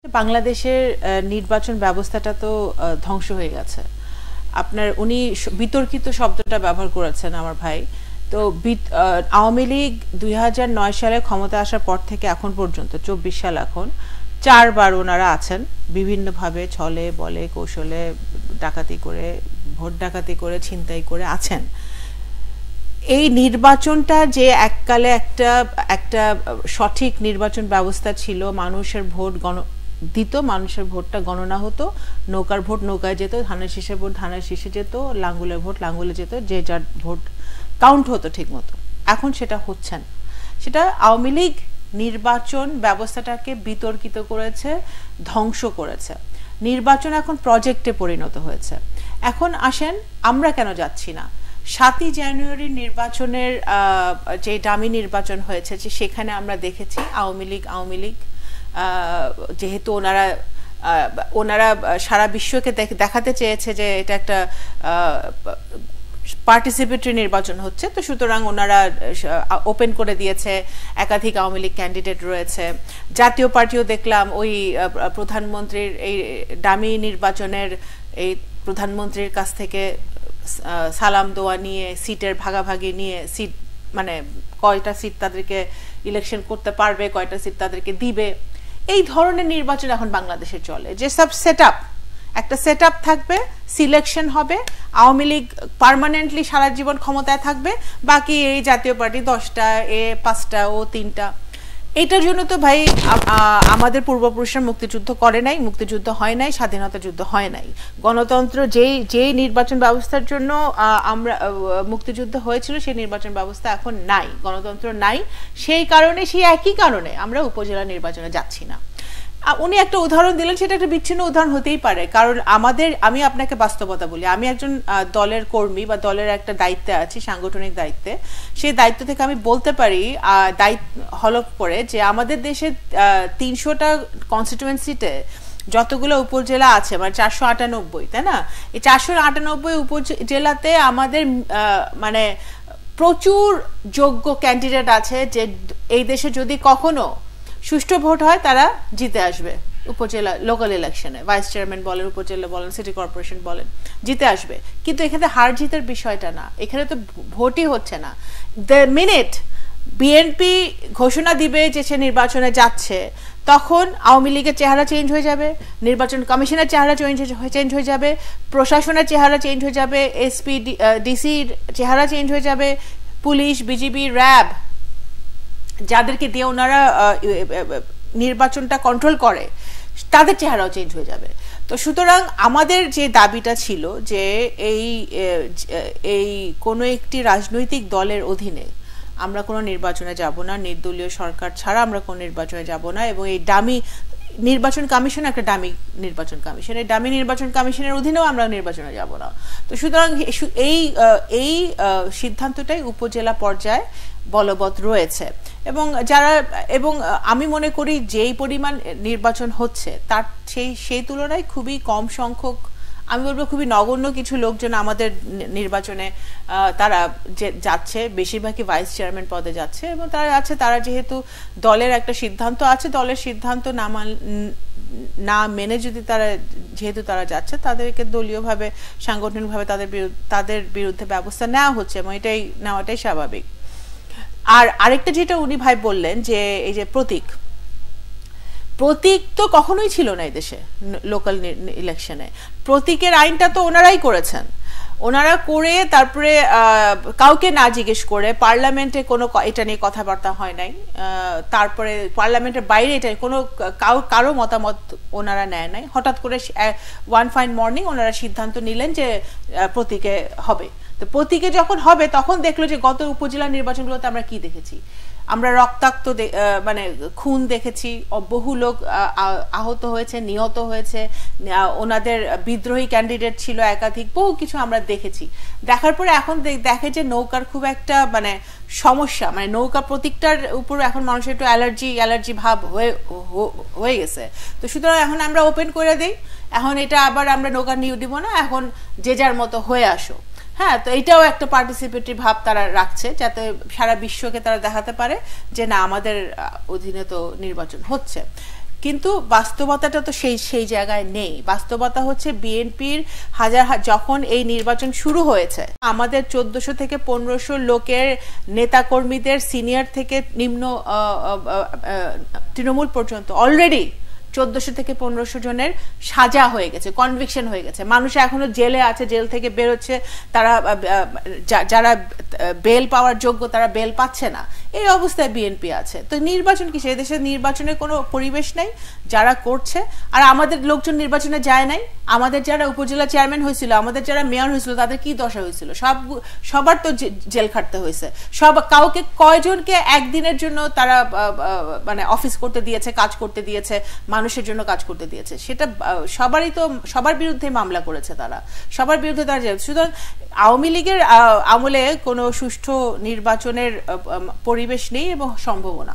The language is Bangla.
বাংলাদেশের নির্বাচন ব্যবস্থাটা তো ধ্বংস হয়ে গেছে। আপনার উনি বিতর্কিত শব্দটা ব্যবহার করেছেন আমার ভাই। তো আওয়ামী লীগ 2009 সালে ক্ষমতা আসার পর থেকে এখন পর্যন্ত 24 সাল এখন 4 বার ওনারা আছেন, বিভিন্নভাবে ছলে বলে কৌশলে ডাকাতি করে, ভোট ডাকাতি করে, ছিনতাই করে আছেন। এই নির্বাচনটা যে এককালে একটা সঠিক নির্বাচন ব্যবস্থা ছিল, মানুষের ভোট দিত, মানুষের ভোটটা গণনা হতো, নৌকার ভোট নৌকায় যেত, ধানের শীষের ভোট ধানের শীষে যেত, লাঙ্গুলের ভোট লাঙ্গুলে যেত, যে যার ভোট কাউন্ট হতো ঠিক মতো। এখন সেটা হচ্ছে না। সেটা আওয়ামী লীগ নির্বাচন ব্যবস্থাটাকে বিতর্কিত করেছে, ধ্বংস করেছে। নির্বাচন এখন প্রজেক্টে পরিণত হয়েছে। এখন আসেন, আমরা কেন যাচ্ছি না? 7ই জানুয়ারি নির্বাচনের যে ডামি নির্বাচন হয়েছে, যে সেখানে আমরা দেখেছি আওয়ামী লীগ যেহেতু ওনারা সারা বিশ্বকে দেখাতে চেয়েছে যে এটা একটা পার্টিসিপেটরি নির্বাচন হচ্ছে, তো সুতরাং ওনারা ওপেন করে দিয়েছে, একাধিক আওয়ামী লীগ ক্যান্ডিডেট রয়েছে। জাতীয় পার্টিও দেখলাম ওই প্রধানমন্ত্রীর এই ডামি নির্বাচনের এই প্রধানমন্ত্রীর কাছ থেকে সালাম দোয়া নিয়ে, সিটের ভাগাভাগি নিয়ে, সিট মানে কয়টা সিট তাদেরকে ইলেকশন করতে পারবে, কয়টা সিট তাদেরকে দিবে, এই ধরনের নির্বাচন এখন বাংলাদেশে চলে। যে সব একটা সেট আপ থাকবে, সিলেকশন হবে, আওয়ামী লীগ পার্মানেন্টলি সারা জীবন ক্ষমতায় থাকবে, বাকি এই জাতীয় পার্টি 10টা, 5টা, 3টা। এটার জন্য তো ভাই আমাদের পূর্বপুরুষরা মুক্তিযুদ্ধ করে নাই, মুক্তিযুদ্ধ হয় নাই, স্বাধীনতা যুদ্ধ হয় নাই। গণতন্ত্র যেই নির্বাচন ব্যবস্থার জন্য আমরা মুক্তিযুদ্ধ হয়েছিল, সেই নির্বাচন ব্যবস্থা এখন নাই, গণতন্ত্র নাই। সেই একই কারণে আমরা উপজেলা নির্বাচনে যাচ্ছি না। উনি একটা উদাহরণ দিলেন, সেটা একটা বিচ্ছিন্ন উদাহরণ হতেই পারে, কারণ আমি আপনাকে বাস্তবতা বলি, আমি একজন দলের কর্মী বা দলের একটা দায়িত্বে আছি, সাংগঠনিক দায়িত্বে। সেই দায়িত্ব থেকে আমি বলতে পারি হলফ করে যে আমাদের দেশে 300টা কনস্টিটুয়েন্সিতে যতগুলো উপজেলা আছে, মানে 498, তাই না? এই 498 উপজেলাতে আমাদের মানে প্রচুর যোগ্য ক্যান্ডিডেট আছে, যে এই দেশে যদি কখনো সুষ্ঠু ভোট হয় তারা জিতে আসবে উপজেলা লোকাল ইলেকশনে, ভাইস চেয়ারম্যান বলেন, উপজেলা বলেন, সিটি কর্পোরেশন বলেন, জিতে আসবে। কিন্তু এখানে হার জিতের বিষয়টা না, এখানে তো ভোটই হচ্ছে না। দ্য মিনিট বিএনপি ঘোষণা দিবে যে সে নির্বাচনে যাচ্ছে, তখন আওয়ামী লীগের চেহারা চেঞ্জ হয়ে যাবে, নির্বাচন কমিশনের চেহারা চেঞ্জ হয়ে যাবে, প্রশাসনের চেহারা চেঞ্জ হয়ে যাবে, এসপি ডিসির চেহারা চেঞ্জ হয়ে যাবে, পুলিশ, বিজিবি, র্যাব, যাদেরকে দিয়ে ওনারা নির্বাচনটা কন্ট্রোল করে, তাদের চেহারাও চেঞ্জ হয়ে যাবে। তো সুতরাং আমাদের যে দাবিটা ছিল যে এই কোনো একটি রাজনৈতিক দলের অধীনে আমরা কোনো নির্বাচনে যাব না, নির্দলীয় সরকার ছাড়া আমরা কোনো নির্বাচনে যাব না, এবং এই ডামি নির্বাচন কমিশন একটা ডামি নির্বাচন কমিশন, এই ডামি নির্বাচন কমিশনের অধীনেও আমরা নির্বাচনে যাব না। তো সুতরাং এই সিদ্ধান্তটাই উপজেলা পর্যায়ে বলবৎ রয়েছে। এবং আমি মনে করি যেই পরিমাণ নির্বাচন হচ্ছে তার সেই তুলনায় খুবই কম সংখ্যক, আমি বলবো খুবই নগণ্য কিছু লোকজন আমাদের নির্বাচনে তারা যাচ্ছে, বেশিরভাগই ভাইস চেয়ারম্যান পদে যাচ্ছে, এবং তারা যেহেতু দলের একটা সিদ্ধান্ত আছে, দলের সিদ্ধান্ত না মেনে যদি যেহেতু তারা যাচ্ছে, তাদেরকে দলীয়ভাবে সাংগঠনিকভাবে তাদের বিরুদ্ধে ব্যবস্থা নেওয়া হচ্ছে, এবং নেওয়াটাই স্বাভাবিক। আর আরেকটা যেটা উনি ভাই বললেন যে এই যে প্রতীক তো কখনোই ছিল না এই দেশে লোকাল ইলেকশনে। প্রতীকের আইনটা তো ওনারাই করেছেন, ওনারা করে তারপরে কাউকে না জিজ্ঞেস করে পার্লামেন্টে কোনো এটা নিয়ে কথাবার্তা হয় নাই, তারপরে পার্লামেন্টের বাইরে এটা কারো মতামত ওনারা নেয় নাই। হঠাৎ করে ওয়ান ফাইন মর্নিং ওনারা সিদ্ধান্ত নিলেন যে প্রতীকে হবে। তো প্রতীকে যখন হবে, তখন দেখলো যে গত উপজেলা নির্বাচনগুলোতে আমরা কি দেখেছি, আমরা রক্তাক্ত মানে খুন দেখেছি, বহু লোক আহত হয়েছে, নিহত হয়েছে, ওনাদের বিদ্রোহী ক্যান্ডিডেট ছিল একাধিক, বহু কিছু আমরা দেখেছি। দেখার পরে এখন দেখে যে নৌকার খুব একটা মানে সমস্যা, মানে নৌকা প্রতীকটার উপর এখন মানুষের একটু অ্যালার্জি ভাব হয়ে গেছে। তো সুতরাং এখন আমরা ওপেন করে দিই, এখন এটা আবার আমরা নৌকা নিয়ে দিব না, এখন যে যার মতো হয়ে আসো। হ্যাঁ, তো এটাও একটা পার্টিসিপেটরি ভাব তারা রাখছে, যাতে সারা বিশ্বকে তারা দেখাতে পারে যে না, আমাদের অধীনে তো নির্বাচন হচ্ছে। কিন্তু বাস্তবতাটা তো সেই জায়গায় নেই। বাস্তবতা হচ্ছে বিএনপির যখন এই নির্বাচন শুরু হয়েছে, আমাদের 1400 থেকে 1500 লোকের নেতাকর্মীদের সিনিয়র থেকে নিম্ন তৃণমূল পর্যন্ত অলরেডি 1400 থেকে 1500 জনের সাজা হয়ে গেছে, কনভিকশন হয়ে গেছে। মানুষ এখনো জেলে আছে, জেল থেকে বেরোচ্ছে, তারা যারা বেল পাওয়ার যোগ্য তারা বেল পাচ্ছে না। এই অবস্থায় বিএনপি আছে। তো নির্বাচন কি, সেই দেশের নির্বাচনের কোনো পরিবেশ নেই যারা করছে। আর আমাদের লোকজন নির্বাচনে যায় নাই। আমাদের যারা উপজেলা চেয়ারম্যান হয়েছিল, আমাদের যারা মেয়র হয়েছিল, তাদের কি দশা হয়েছিল? সবার তো জেল খাটতে হয়েছে। কাউকে কয়জনকে একদিনের জন্য তারা মানে অফিস করতে দিয়েছে, কাজ করতে দিয়েছে, মানুষের জন্য কাজ করতে দিয়েছে? সেটা সবার বিরুদ্ধে মামলা করেছে তারা, সবার বিরুদ্ধে তারা। সুতরাং আওয়ামী লীগের আমলে কোনো সুষ্ঠু নির্বাচনের পরিবেশ নেই এবং সম্ভাবনা